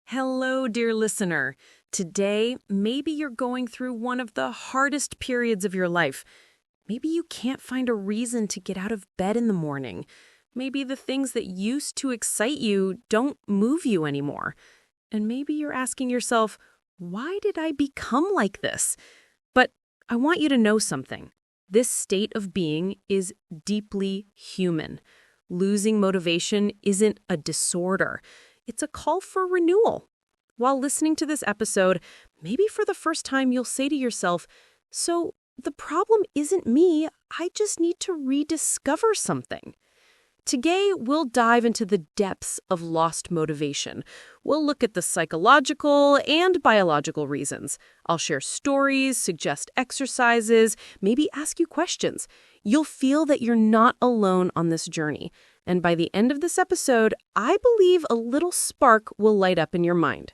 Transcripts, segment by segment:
Hello, dear listener. Today, maybe you're going through one of the hardest periods of your life. Maybe you can't find a reason to get out of bed in the morning. Maybe the things that used to excite you don't move you anymore. And maybe you're asking yourself, why did I become like this? But I want you to know something. This state of being is deeply human. Losing motivation isn't a disorder. It's a call for renewal. While listening to this episode, maybe for the first time you'll say to yourself, so the problem isn't me, I just need to rediscover something. Today, we'll dive into the depths of lost motivation. We'll look at the psychological and biological reasons. I'll share stories, suggest exercises, maybe ask you questions. You'll feel that you're not alone on this journey. And by the end of this episode, I believe a little spark will light up in your mind.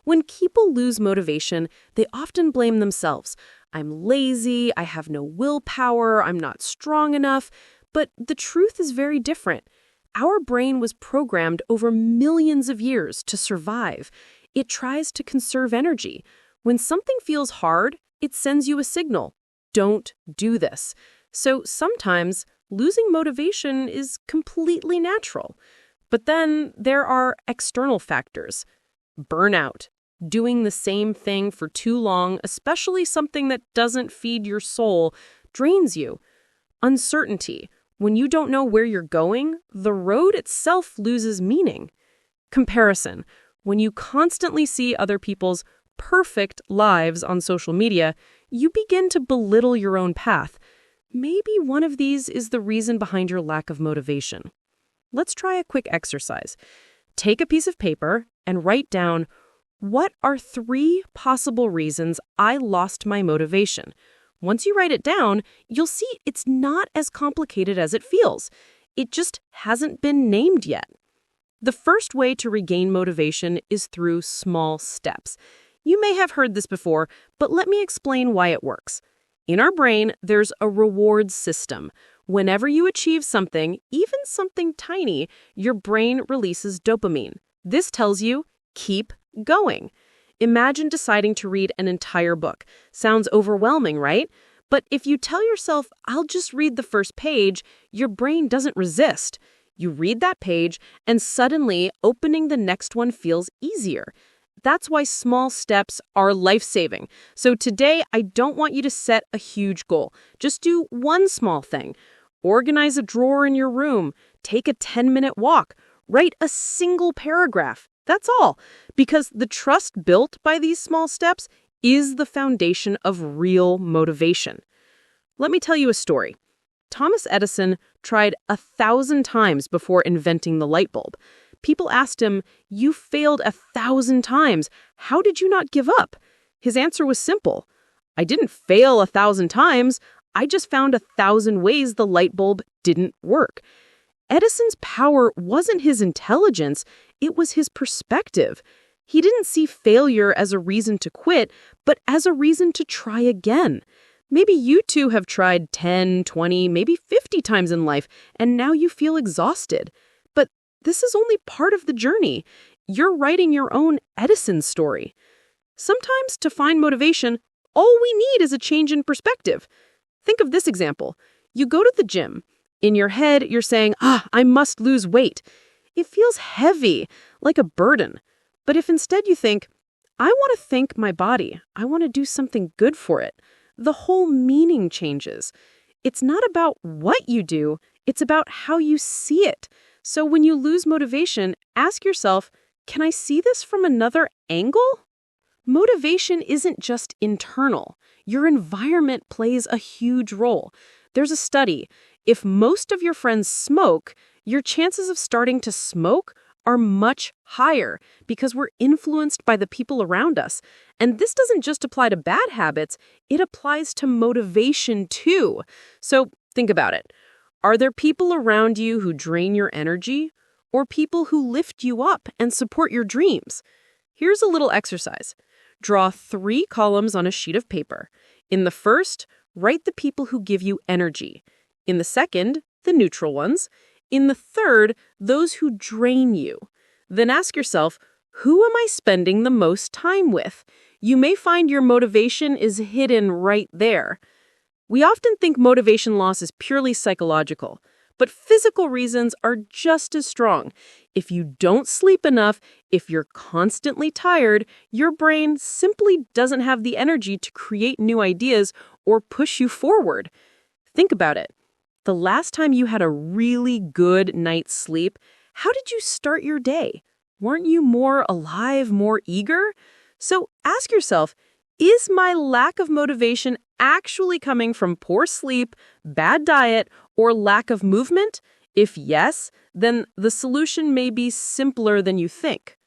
When people lose motivation, they often blame themselves. I'm lazy, I have no willpower, I'm not strong enough. But the truth is very different. Our brain was programmed over millions of years to survive. It tries to conserve energy. When something feels hard, it sends you a signal. Don't do this. So sometimes losing motivation is completely natural. But then there are external factors. Burnout. Doing the same thing for too long, especially something that doesn't feed your soul, drains you. Uncertainty. When you don't know where you're going, the road itself loses meaning. Comparison. When you constantly see other people's perfect lives on social media, you begin to belittle your own path. Maybe one of these is the reason behind your lack of motivation. Let's try a quick exercise. Take a piece of paper and write down, what are 3 possible reasons I lost my motivation? Once you write it down, you'll see it's not as complicated as it feels. It just hasn't been named yet. The first way to regain motivation is through small steps. You may have heard this before, but let me explain why it works. In our brain, there's a reward system. Whenever you achieve something, even something tiny, your brain releases dopamine. This tells you, keep going. Imagine deciding to read an entire book. Sounds overwhelming, right? But if you tell yourself, I'll just read the first page, your brain doesn't resist. You read that page, and suddenly opening the next one feels easier. That's why small steps are life-saving. So today, I don't want you to set a huge goal. Just do one small thing. Organize a drawer in your room. Take a 10-minute walk. Write a single paragraph. That's all. Because the trust built by these small steps is the foundation of real motivation. Let me tell you a story. Thomas Edison tried 1,000 times before inventing the light bulb. People asked him, you failed 1,000 times. How did you not give up? His answer was simple. I didn't fail 1,000 times. I just found 1,000 ways the light bulb didn't work. Edison's power wasn't his intelligence, it was his perspective. He didn't see failure as a reason to quit, but as a reason to try again. Maybe you too have tried 10, 20, maybe 50 times in life, and now you feel exhausted. But this is only part of the journey. You're writing your own Edison story. Sometimes to find motivation, all we need is a change in perspective. Think of this example. You go to the gym. In your head, you're saying, I must lose weight. It feels heavy, like a burden. But if instead you think, I want to thank my body, I want to do something good for it, the whole meaning changes. It's not about what you do, it's about how you see it. So when you lose motivation, ask yourself, can I see this from another angle? Motivation isn't just internal. Your environment plays a huge role. There's a study. If most of your friends smoke, your chances of starting to smoke are much higher because we're influenced by the people around us. And this doesn't just apply to bad habits, it applies to motivation too. So think about it. Are there people around you who drain your energy or people who lift you up and support your dreams? Here's a little exercise. Draw 3 columns on a sheet of paper. In the first, write the people who give you energy. In the second, the neutral ones. In the third, those who drain you. Then ask yourself, Who am I spending the most time with? You may find your motivation is hidden right there. We often think motivation loss is purely psychological, but physical reasons are just as strong. If you don't sleep enough, if you're constantly tired, your brain simply doesn't have the energy to create new ideas or push you forward. Think about it. The last time you had a really good night's sleep, how did you start your day? Weren't you more alive, more eager? So ask yourself, is my lack of motivation actually coming from poor sleep, bad diet, or lack of movement? If yes, then the solution may be simpler than you think.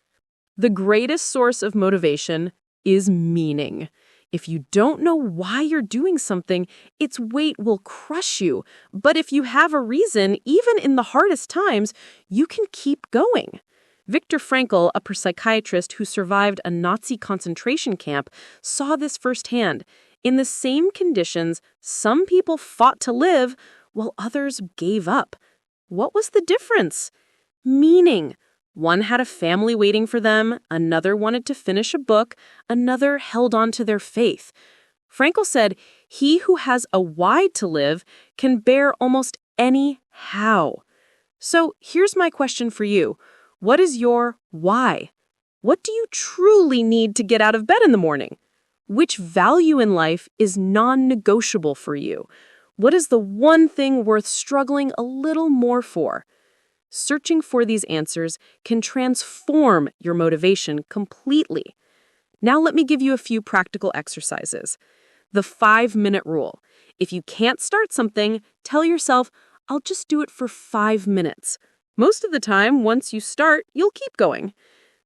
The greatest source of motivation is meaning. If you don't know why you're doing something, its weight will crush you. But if you have a reason, even in the hardest times, you can keep going. Viktor Frankl, a psychiatrist who survived a Nazi concentration camp, saw this firsthand. In the same conditions, some people fought to live, while others gave up. What was the difference? Meaning. One had a family waiting for them, another wanted to finish a book, another held on to their faith. Frankl said, "He who has a why to live can bear almost any how." So here's my question for you. What is your why? What do you truly need to get out of bed in the morning? Which value in life is non-negotiable for you? What is the one thing worth struggling a little more for? Searching for these answers can transform your motivation completely. Now let me give you a few practical exercises. The 5-minute rule. If you can't start something, tell yourself, I'll just do it for 5 minutes. Most of the time, once you start, you'll keep going.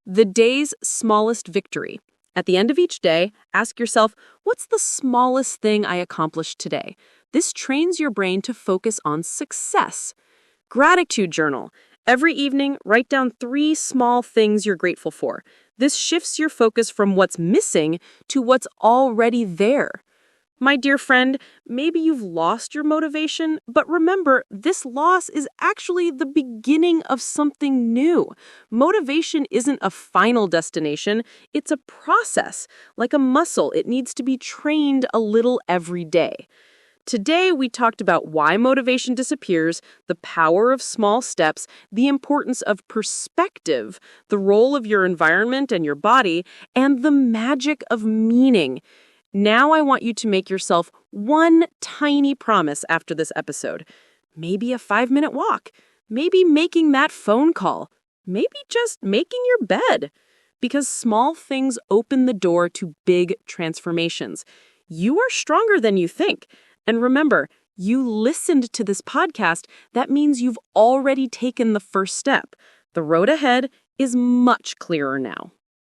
The day's smallest victory. At the end of each day, ask yourself, what's the smallest thing I accomplished today? This trains your brain to focus on success. Gratitude journal. Every evening, write down 3 small things you're grateful for. This shifts your focus from what's missing to what's already there. My dear friend, maybe you've lost your motivation, but remember, this loss is actually the beginning of something new. Motivation isn't a final destination, it's a process. Like a muscle, it needs to be trained a little every day. Today, we talked about why motivation disappears, the power of small steps, the importance of perspective, the role of your environment and your body, and the magic of meaning. Now I want you to make yourself one tiny promise after this episode. Maybe a 5-minute walk. Maybe making that phone call. Maybe just making your bed. Because small things open the door to big transformations. You are stronger than you think. And remember, you listened to this podcast. That means you've already taken the first step. The road ahead is much clearer now.